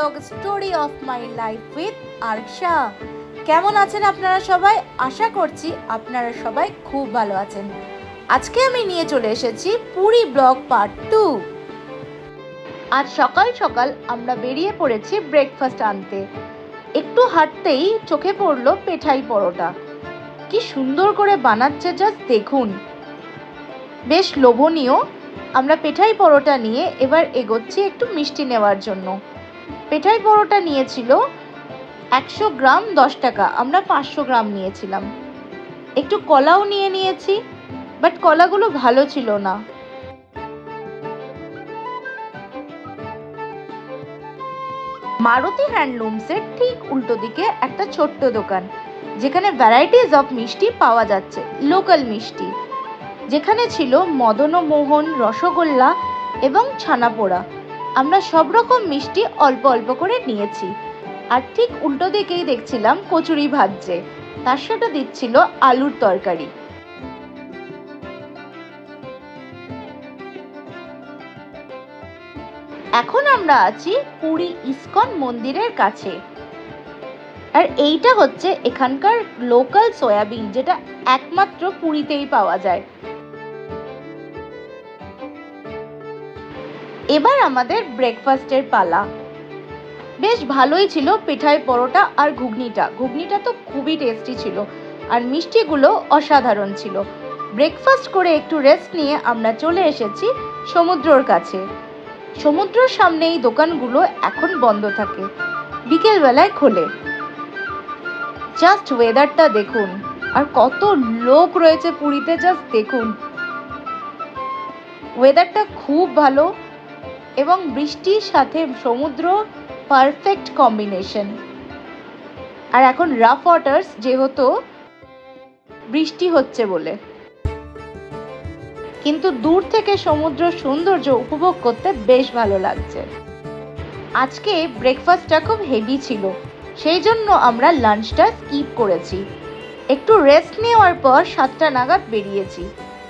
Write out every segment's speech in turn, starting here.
Blog story of my life with ARSA. কেমন আছেন আপনারা সবাই? আশা করছি আপনারা সবাই খুব ভালো আছেন। আজকে আমি নিয়ে চলে এসেছি পুরী ব্লগ পার্ট 2। আজ সকাল সকাল আমরা বেরিয়ে পড়েছি ব্রেকফাস্ট আনতে। একটু হাঁটতেই চোখে পড়লো পেঠাই পরোটা। কি সুন্দর করে বানাচ্ছে, জাস্ট দেখুন, বেশ লোভনীয়। আমরা পেঠাই পরোটা নিয়ে এবার এগোচ্ছি একটু মিষ্টি নেওয়ার জন্য। পেঠাই পরোটা নিয়েছিল 100 গ্রাম 10 টাকা, আমরা 500 গ্রাম নিয়েছিলাম। একটু কলাও নিয়েছি, বাট কলাগুলো ভালো ছিল না। মারুতি হ্যান্ডলুমসের ঠিক উল্টো দিকে একটা ছোট্ট দোকান, যেখানে ভ্যারাইটিস অফ মিষ্টি পাওয়া যাচ্ছে, লোকাল মিষ্টি, যেখানে ছিল মদনমোহন, রসগোল্লা এবং ছানাপোড়া। আমরা সব রকম মিষ্টি অল্প অল্প করে নিয়েছি। আর ঠিক উল্টো দিকেই দেখছিলাম কচুরি ভাজছে, তার সাথে দিচ্ছিল আলুর তরকারি। এখন আমরা আছি পুরী ইস্কন মন্দিরের কাছে। আর এইটা হচ্ছে এখানকার লোকাল সয়াবিন, যেটা একমাত্র পুরীতেই পাওয়া যায়। এবার আমাদের ব্রেকফাস্টের পালা। বেশ ভালোই ছিল পেঠাই পরোটা আর ঘুগনিটা তো খুবই টেস্টি ছিল, আর মিষ্টিগুলো অসাধারণ ছিল। ব্রেকফাস্ট করে একটু রেস্ট নিয়ে আমরা চলে এসেছি সমুদ্রর কাছে। সমুদ্রের সামনে এই দোকানগুলো এখন বন্ধ থাকে, বিকেল বেলায় খোলে। জাস্ট ওয়েদারটা দেখুন, আর কত লোক রয়েছে পুরীতে, জাস্ট দেখুন। ওয়েদারটা খুব ভালো এবং বৃষ্টির সাথে সমুদ্র, পারফেক্ট কম্বিনেশন। আর এখন রাফ ওয়াটার্স, যেহেতু বৃষ্টি হচ্ছে বলে, কিন্তু দূর থেকে সমুদ্র সৌন্দর্য উপভোগ করতে বেশ ভালো লাগছে। আজকে ব্রেকফাস্টটা খুব হেভি ছিল, সেই জন্য আমরা লাঞ্চটা স্কিপ করেছি। একটু রেস্ট নেওয়ার পর 7টা নাগাদ বেরিয়েছি,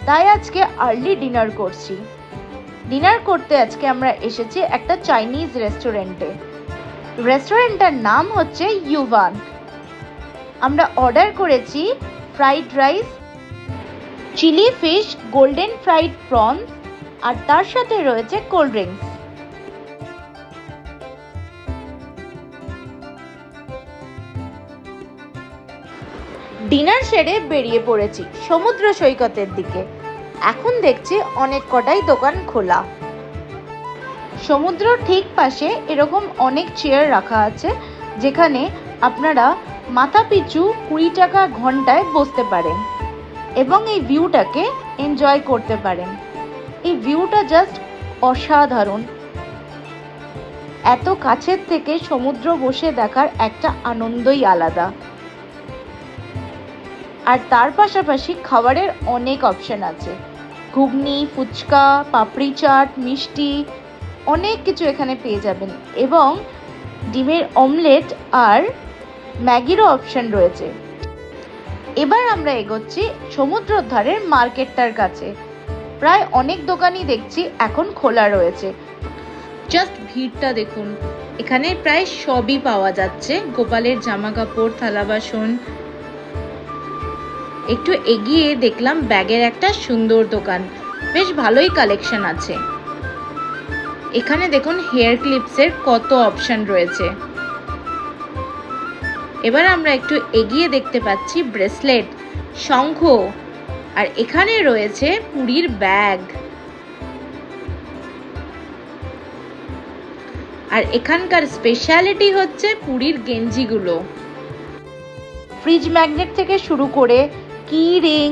তাই আজকে আর্লি ডিনার করছি। ডিনার করতে আজকে আমরা এসেছি একটা চাইনিজ রেস্টুরেন্টে। রেস্টুরেন্টটার নাম হচ্ছে ইউভান। আমরা অর্ডার করেছি fried rice, chilli fish, golden fried prawn, আর তার সাথে রয়েছে কোল্ড ড্রিঙ্কস। ডিনার সেরে বেরিয়ে পড়েছি সমুদ্র সৈকতের দিকে। এখন দেখছি অনেক কটাই দোকান খোলা। সমুদ্র ঠিক পাশে এরকম অনেক চেয়ার রাখা আছে, যেখানে আপনারা মাথা পিছু 20 টাকা ঘন্টায় বসতে পারেন এবং এই ভিউটাকে এনজয় করতে পারেন। এই ভিউটা জাস্ট অসাধারণ। এত কাছের থেকে সমুদ্র বসে দেখার একটা আনন্দই আলাদা। আর তার পাশাপাশি খাবারের অনেক অপশন আছে, ঘুগনি, ফুচকা, পাপড়ি চাট, মিষ্টি, অনেক কিছু এখানে পেয়ে যাবেন। এবং ডিমের অমলেট আর ম্যাগিরও অপশন রয়েছে। এবার আমরা এগোচ্ছি সমুদ্রের ধারের মার্কেটটার কাছে। প্রায় অনেক দোকানই দেখছি এখন খোলা রয়েছে। জাস্ট ভিড়টা দেখুন, এখানে প্রায় সবই পাওয়া যাচ্ছে, গোপালের জামা কাপড়, থালা বাসন। একটু এগিয়ে দেখলাম ব্যাগের একটা সুন্দর দোকান, বেশ ভালোই কালেকশন আছে। এখানে দেখুন হেয়ার ক্লিপসের কত অপশন রয়েছে। এবার আমরা একটু এগিয়ে দেখতে পাচ্ছি ব্রেসলেট, শঙ্খ, আর এখানে রয়েছে পুরীর ব্যাগ। আর এখানকার স্পেশালিটি হচ্ছে পুরীর গেঞ্জিগুলো। ফ্রিজ ম্যাগনেট থেকে শুরু করে কি রিং,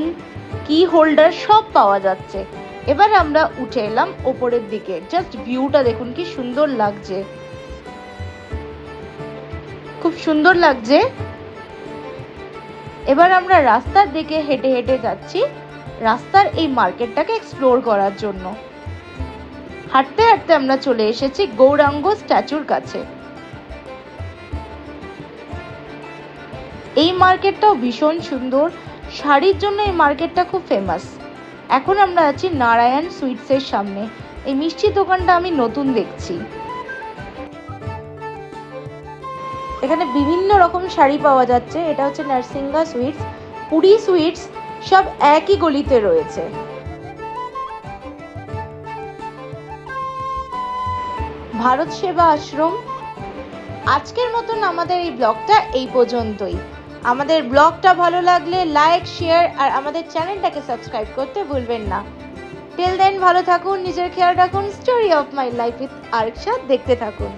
কি হোল্ডার সব পাওয়া যাচ্ছে। এবার আমরা উঠে এলাম ওপরের দিকে। জাস্ট ভিউটা দেখুন, কি সুন্দর লাগছে, খুব সুন্দর লাগছে। এবার আমরা রাস্তার দিকে হেঁটে হেঁটে যাচ্ছি, রাস্তার এই মার্কেটটাকে এক্সপ্লোর করার জন্য। হাঁটতে হাঁটতে আমরা চলে এসেছি গৌরাঙ্গ স্ট্যাচুর কাছে। এই মার্কেটটাও ভীষণ সুন্দর, শাড়ির জন্য এই মার্কেটটা খুব ফেমাস। এখন আমরা আছি নারায়ণ সুইটসের সামনে। এই মিষ্টি দোকানটা আমি নতুন দেখছি। এখানে বিভিন্ন রকম শাড়ি পাওয়া যাচ্ছে। এটা হচ্ছে নরসিংহা সুইটস, পুরী সুইটস, সব একই গলিতে রয়েছে। ভারত সেবা আশ্রম। আজকের মতন আমাদের এই ব্লগটা এই পর্যন্তই। আমাদের ব্লগটা ভালো লাগলে লাইক, শেয়ার আর আমাদের চ্যানেলটাকে সাবস্ক্রাইব করতে ভুলবেন না। টিল দেন ভালো থাকুন, নিজের খেয়াল রাখুন। Story of my life with ARSA দেখতে থাকুন।